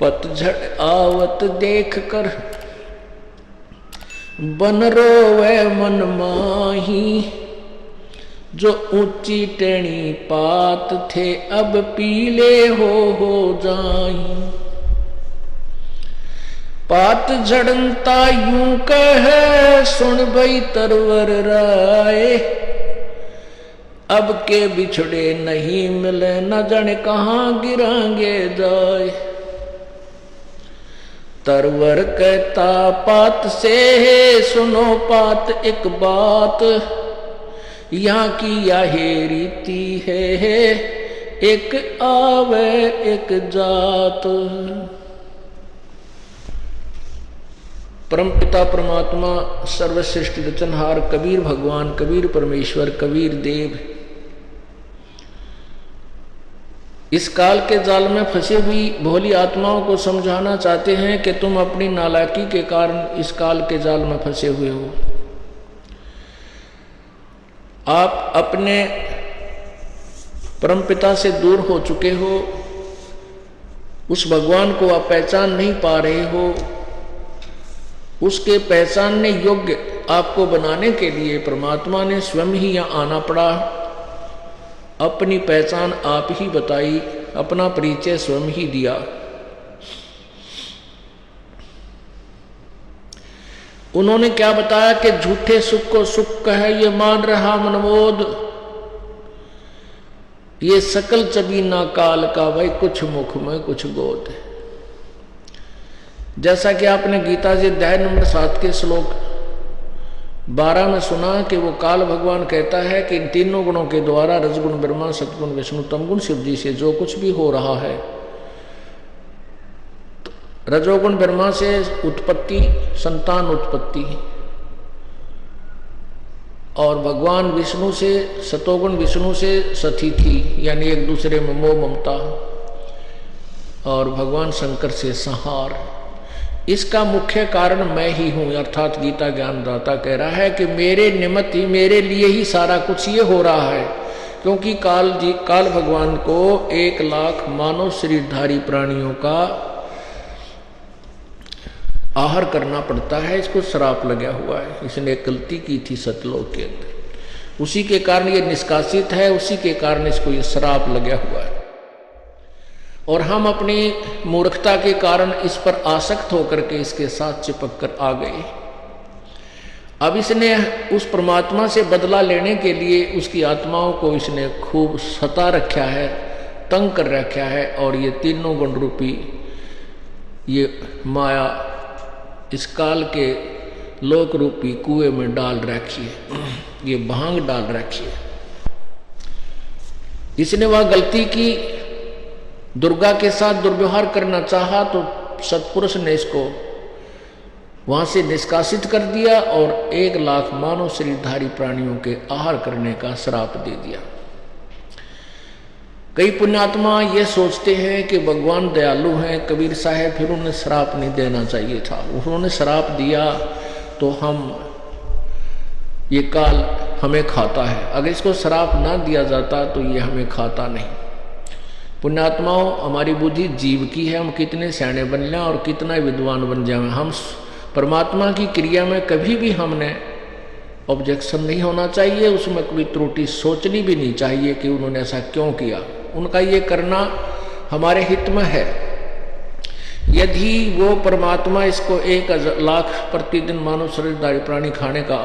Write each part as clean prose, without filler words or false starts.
पतझड़ आवत देख कर बन रोवे मन माही, जो ऊंची टेढ़ी पात थे अब पीले हो जाई। पात झड़नता यूं कहे सुन भई तरवर राय, अब के बिछड़े नहीं मिले न जाने कहाँ गिरांगे जाए। तरवर कहता पात से है सुनो पात एक बात, यहाँ की यह रीति है एक आवे एक जात। परमपिता परमात्मा सर्वश्रेष्ठ रचनहार कबीर भगवान, कबीर परमेश्वर, कबीर देव इस काल के जाल में फंसी हुई भोली आत्माओं को समझाना चाहते हैं कि तुम अपनी नालायकी के कारण इस काल के जाल में फंसे हुए हो। आप अपने परमपिता से दूर हो चुके हो, उस भगवान को आप पहचान नहीं पा रहे हो। उसके पहचानने योग्य आपको बनाने के लिए परमात्मा ने स्वयं ही यहाँ आना पड़ा। अपनी पहचान आप ही बताई, अपना परिचय स्वयं ही दिया। उन्होंने क्या बताया कि झूठे सुख को सुख कहे ये मान रहा मनमोद, ये सकल चबीना काल का भाई कुछ मुख में कुछ गोद। जैसा कि आपने गीता जी अध्याय नंबर 7 के श्लोक 12 में सुना कि वो काल भगवान कहता है कि इन तीनों गुणों के द्वारा रजगुण ब्रह्मा, सतगुण विष्णु, तमगुण शिव जी से जो कुछ भी हो रहा है, रजोगुण ब्रह्मा से उत्पत्ति, संतान उत्पत्ति, और भगवान विष्णु से, सतोगुण विष्णु से सतिथि यानी एक दूसरे में मोह ममता, और भगवान शंकर से संहार। इसका मुख्य कारण मैं ही हूं, अर्थात गीता ज्ञानदाता कह रहा है कि मेरे निमित्त ही, मेरे लिए ही सारा कुछ ये हो रहा है। क्योंकि काल भगवान को 1 लाख मानव शरीरधारी प्राणियों का आहार करना पड़ता है। इसको श्राप लगा हुआ है, इसने एक गलती की थी सतलोक के अंदर, उसी के कारण ये निष्कासित है, उसी के कारण इसको ये श्राप लगा हुआ है। और हम अपनी मूर्खता के कारण इस पर आसक्त होकर के इसके साथ चिपक कर आ गए। अब इसने उस परमात्मा से बदला लेने के लिए उसकी आत्माओं को इसने खूब सता रखा है, तंग कर रखा है, और ये तीनों गुण रूपी ये माया इस काल के लोक रूपी कुएं में डाल रखी है, ये भांग डाल रखी है। इसने वह गलती की, दुर्गा के साथ दुर्व्यवहार करना चाहा तो सतपुरुष ने इसको वहां से निष्कासित कर दिया और 1 लाख मानव शरीरधारी प्राणियों के आहार करने का श्राप दे दिया। कई पुण्यात्मा ये सोचते हैं कि भगवान दयालु हैं, कबीर साहब, फिर उन्हें श्राप नहीं देना चाहिए था। उन्होंने श्राप दिया तो हम ये काल हमें खाता है, अगर इसको श्राप ना दिया जाता तो ये हमें खाता नहीं। पुण्यात्माओं, हमारी बुद्धि जीव की है, हम कितने सयाने बन जाएं और कितना विद्वान बन जाएं, हम परमात्मा की क्रिया में कभी भी हमने ऑब्जेक्शन नहीं होना चाहिए, उसमें कोई त्रुटि सोचनी भी नहीं चाहिए कि उन्होंने ऐसा क्यों किया। उनका ये करना हमारे हित में है। यदि वो परमात्मा इसको 1 लाख प्रतिदिन मानव शरीरधारी प्राणी खाने का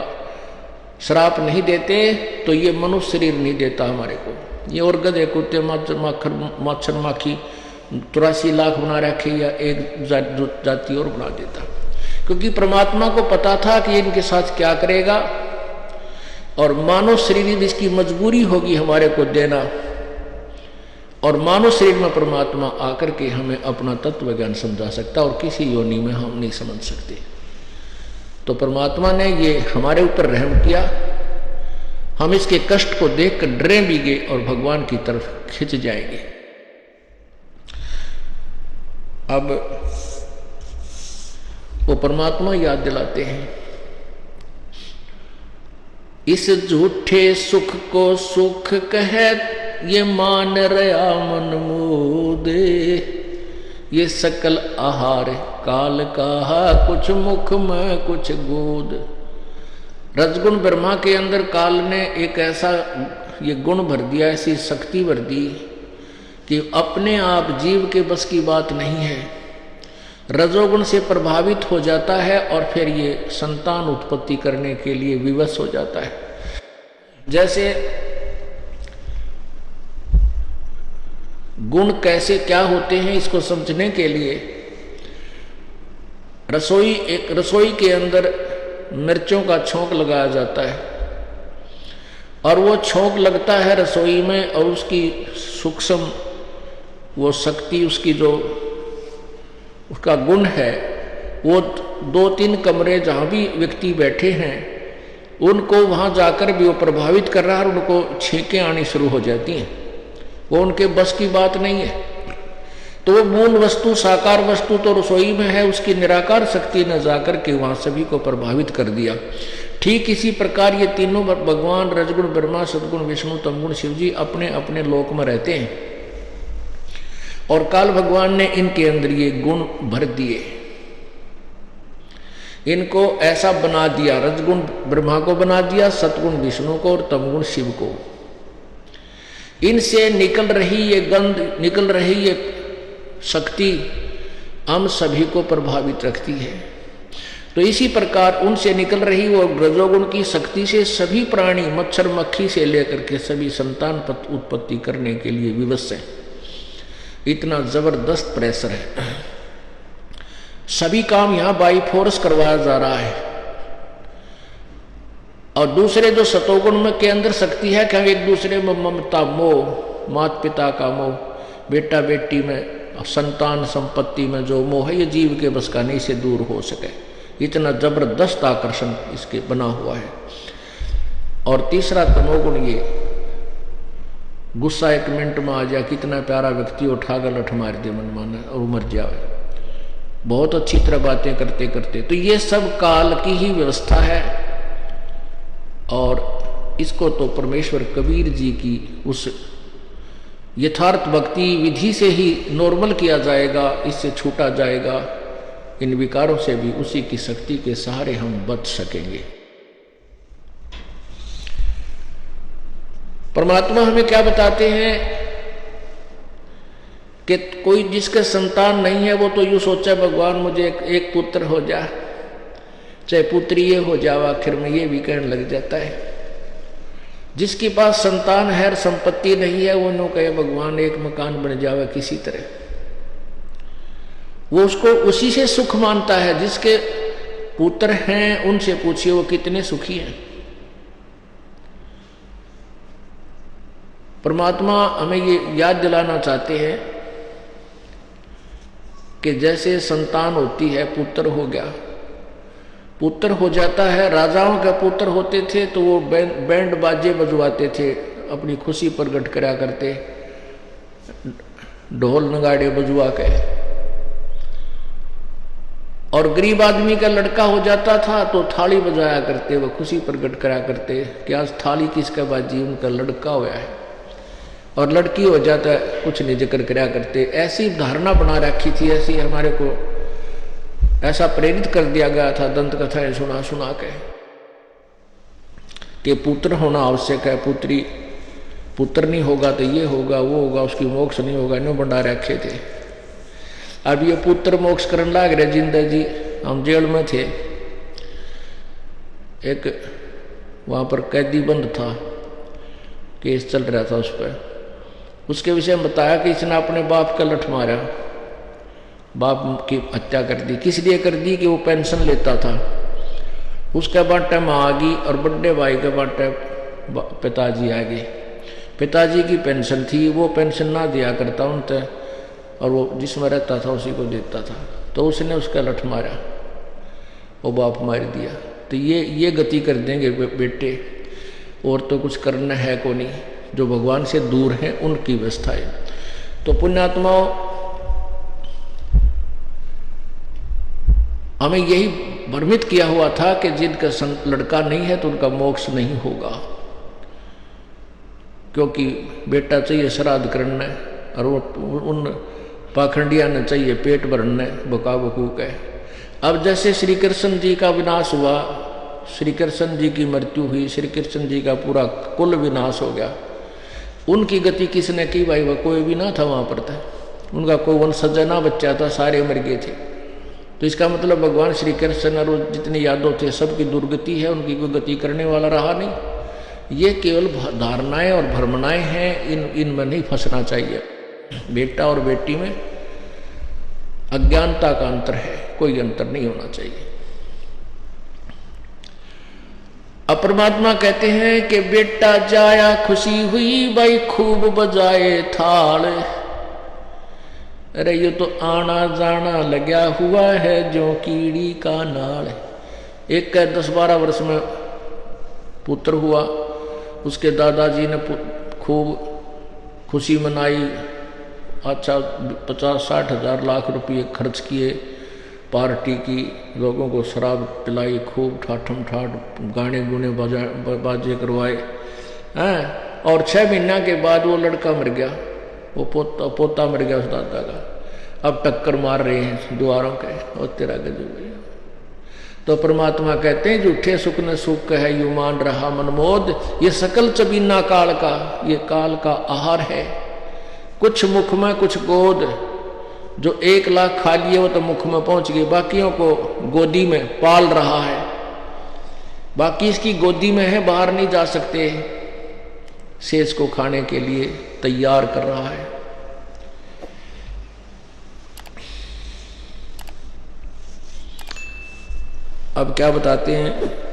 श्राप नहीं देते तो ये मनुष्य शरीर नहीं देता हमारे को। ये और गधे कुत्ते मच्छर माखी 83 लाख बना रखे या एक जाति और बना देता, क्योंकि परमात्मा को पता था कि इनके साथ क्या करेगा, और मानव शरीर में इसकी मजबूरी होगी हमारे को देना, और मानव शरीर में परमात्मा आकर के हमें अपना तत्व ज्ञान समझा सकता, और किसी योनि में हम नहीं समझ सकते। तो परमात्मा ने ये हमारे ऊपर रहम किया, हम इसके कष्ट को देखकर डरे भी गए और भगवान की तरफ खिंच जाएंगे। अब वो परमात्मा याद दिलाते हैं, इस झूठे सुख को सुख कहे ये मान रहा मन मोदे, ये सकल आहार काल का, कुछ मुख में कुछ गोद। रजगुण ब्रह्मा के अंदर काल ने एक ऐसा ये गुण भर दिया, ऐसी शक्ति भर दी कि अपने आप जीव के बस की बात नहीं है। रजोगुण से प्रभावित हो जाता है और फिर ये संतान उत्पत्ति करने के लिए विवश हो जाता है। जैसे गुण कैसे क्या होते हैं इसको समझने के लिए रसोई के अंदर मिर्चों का छोंक लगाया जाता है और वो छोंक लगता है रसोई में और उसकी सूक्ष्म वो शक्ति, उसकी जो उसका गुण है, वो 2-3 कमरे जहाँ भी व्यक्ति बैठे हैं उनको वहाँ जाकर भी वो प्रभावित कर रहा है और उनको छींकें आनी शुरू हो जाती हैं। वो उनके बस की बात नहीं है। तो वो मूल वस्तु, साकार वस्तु तो रसोई में है, उसकी निराकार शक्ति ने जाकर के वहाँ सभी को प्रभावित कर दिया। ठीक इसी प्रकार ये तीनों भगवान रजगुण ब्रह्मा, सदगुण विष्णु, तमगुण शिव जी अपने अपने लोक में रहते हैं और काल भगवान ने इनके अंदर ये गुण भर दिए, इनको ऐसा बना दिया। रजगुण ब्रह्मा को बना दिया, सतगुण विष्णु को और तमगुण शिव को। इनसे निकल रही ये गंध, निकल रही ये शक्ति हम सभी को प्रभावित रखती है। तो इसी प्रकार उनसे निकल रही वो रजोगुण की शक्ति से सभी प्राणी, मच्छर मक्खी से लेकर के सभी संतान उत्पत्ति करने के लिए विवश है। इतना जबरदस्त प्रेशर है। सभी काम यहाँ बाई फोर्स करवाया जा रहा है। और दूसरे जो सतोगुण में के अंदर शक्ति है कि हम एक दूसरे में ममता, मोह, माता पिता का मोह, बेटा बेटी में, संतान संपत्ति में जो मोह है, ये जीव के बस का नहीं से दूर हो सके। इतना जबरदस्त आकर्षण इसके बना हुआ है। और तीसरा तमोगुण, ये गुस्सा 1 मिनट में आ जाए, कितना प्यारा व्यक्ति उठाकर लठ मार दे मनमाना और मर जाए, बहुत अच्छी तरह बातें करते करते। तो ये सब काल की ही व्यवस्था है और इसको तो परमेश्वर कबीर जी की उस यथार्थ भक्ति विधि से ही नॉर्मल किया जाएगा, इससे छूटा जाएगा। इन विकारों से भी उसी की शक्ति के सहारे हम बच सकेंगे। परमात्मा हमें क्या बताते हैं कि कोई जिसके संतान नहीं है वो तो यूं सोचा भगवान मुझे एक पुत्र हो जा, चाहे पुत्री ये हो जाओ, आखिर में ये भी कहने लग जाता है। जिसके पास संतान है, संपत्ति नहीं है, वो नो कहे भगवान एक मकान बन जावे किसी तरह, वो उसको उसी से सुख मानता है। जिसके पुत्र हैं उनसे पूछिए वो कितने सुखी हैं। परमात्मा हमें ये याद दिलाना चाहते हैं कि जैसे संतान होती है, पुत्र हो गया, पुत्र हो जाता है। राजाओं के पुत्र होते थे तो वो बैंड बाजे बजवाते थे, अपनी खुशी प्रकट करा करते, ढोल नगाड़े बजवा के। और गरीब आदमी का लड़का हो जाता था तो थाली बजाया करते, वो खुशी प्रकट करा करते कि आज थाली किसका बाजी, उनका लड़का हुआ है। और लड़की हो जाता है कुछ नहीं जिक्र करा करते। ऐसी धारणा बना रखी थी, ऐसी हमारे को ऐसा प्रेरित कर दिया गया था दंत कथाएं सुना सुना के कि पुत्र होना आवश्यक है, पुत्र नहीं होगा तो ये होगा वो होगा, उसकी मोक्ष नहीं होगा, इन्हों बंडा रखे थे। अब ये पुत्र मोक्ष करने लग रहे। जिंदा जी हम जेल में थे, एक वहाँ पर कैदी बंद था, केस चल रहा था उस पर। उसके विषय में बताया कि इसने अपने बाप का लठ मारा, बाप की हत्या कर दी। किस लिए कर दी कि वो पेंशन लेता था। उसके बाटे माँ आ गई और बड़े भाई के बाटे पिताजी आ गए। पिताजी की पेंशन थी, वो पेंशन ना दिया करता उनसे और वो जिसमें रहता था उसी को देता था। तो उसने उसका लठ मारा, वो बाप मार दिया। तो ये गति कर देंगे बेटे, और तो कुछ करना है को नहीं। जो भगवान से दूर हैं उनकी व्यवस्था है। तो पुण्यात्माओं, हमें यही भ्रमित किया हुआ था कि जिनका लड़का नहीं है तो उनका मोक्ष नहीं होगा, क्योंकि बेटा चाहिए श्राद्ध करना और वो उन पाखंडिया ने चाहिए पेट भरने बका बकूक है। अब जैसे श्री कृष्ण जी का विनाश हुआ, श्री कृष्ण जी की मृत्यु हुई, श्री कृष्ण जी का पूरा कुल विनाश हो गया। उनकी गति किसने की भाई? वह कोई भी ना था वहां पर था, उनका कोई वंशज ना बच्चा था, सारे मर गए थे। तो इसका मतलब भगवान श्री कृष्ण और जितने यादव थे सबकी दुर्गति है, उनकी कोई गति करने वाला रहा नहीं। ये केवल धारणाएं और भ्रमणाएं हैं, इनमें नहीं फंसना चाहिए। बेटा और बेटी में अज्ञानता का अंतर है, कोई अंतर नहीं होना चाहिए। अब परमात्मा कहते हैं कि बेटा जाया खुशी हुई भाई खूब बजाए थाल। अरे ये तो आना जाना लगा हुआ है जो कीड़ी का नाल। एक का 10-12 वर्ष में पुत्र हुआ, उसके दादाजी ने खूब खुशी मनाई, अच्छा 50-60 हजार लाख रुपये खर्च किए, पार्टी की, लोगों को शराब पिलाई, खूब ठाठम ठाठ गाने गुने बाजे करवाए हैं। और 6 महीना के बाद वो लड़का मर गया, वो पोता मर गया उस दादा का। अब टक्कर मार रहे हैं द्वारों के, और तेरा गजब भैया। तो परमात्मा कहते हैं झूठे सुख न सुख है यू मान रहा मनमोद। ये सकल चबीना काल का, ये काल का आहार है। कुछ मुख में कुछ गोद, जो 1 लाख खा लिए वो तो मुख में पहुंच गए, बाकियों को गोदी में पाल रहा है। बाकी इसकी गोदी में है, बाहर नहीं जा सकते, शेष को खाने के लिए तैयार कर रहा है। अब क्या बताते हैं?